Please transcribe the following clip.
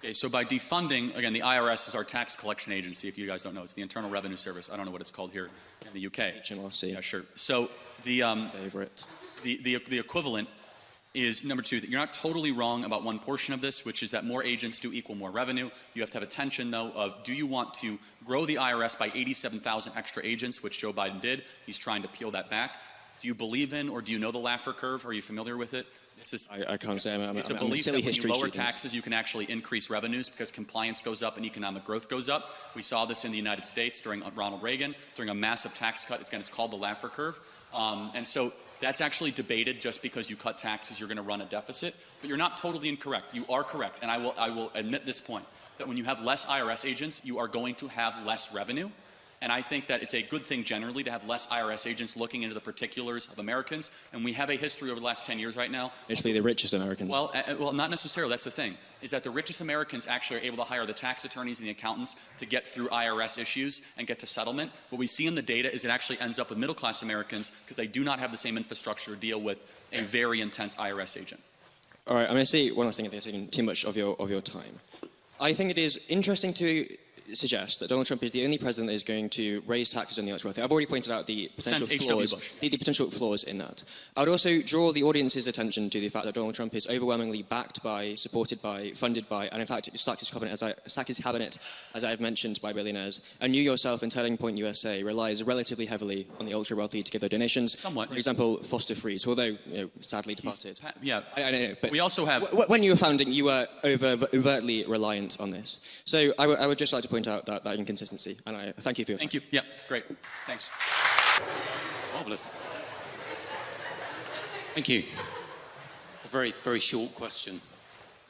Okay, so by defunding, again, the IRS is our tax collection agency. If you guys don't know, it's the Internal Revenue Service. I don't know what it's called here in the UK. HMRC. Yeah, sure. So the favorite. The equivalent is, number two, that you're not totally wrong about one portion of this, which is that more agents do equal more revenue. You have to have a tension, though, of do you want to grow the IRS by 87,000 extra agents, which Joe Biden did. He's trying to peel that back. Do you believe in or do you know the Laffer curve? Are you familiar with it? I can't say. It's a belief that when you lower taxes, you can actually increase revenues because compliance goes up and economic growth goes up. We saw this in the United States during Ronald Reagan, during a massive tax cut. Again, it's called the Laffer curve. And so that's actually debated. Just because you cut taxes, you're going to run a deficit. But you're not totally incorrect. You are correct. And I will admit this point, that when you have less IRS agents, you are going to have less revenue. And I think that it's a good thing generally to have less IRS agents looking into the particulars of Americans. And we have a history over the last 10 years right now. Actually, the richest Americans. Well, not necessarily. That's the thing, is that the richest Americans actually are able to hire the tax attorneys and the accountants to get through IRS issues and get to settlement. What we see in the data is it actually ends up with middle-class Americans because they do not have the same infrastructure to deal with a very intense IRS agent. All right, I'm going to say one last thing if they're taking too much of your time. I think it is interesting to suggest that Donald Trump is the only president that is going to raise taxes on the ultra-wealthy. I've already pointed out the potential flaws in that. I would also draw the audience's attention to the fact that Donald Trump is overwhelmingly backed by, supported by, funded by, and in fact stacks his cabinet, as I've mentioned, by billionaires. And you yourself in Turning Point USA relies relatively heavily on the ultra-wealthy to give their donations. Somewhat. For example, Foster Freeze, although sadly departed. I know, but we also have. When you were founding, you were overtly reliant on this. So I would just like to point out that inconsistency, and I thank you for your time. Thank you. Yeah, great. Thanks. Marvelous. Thank you. A very, very short question.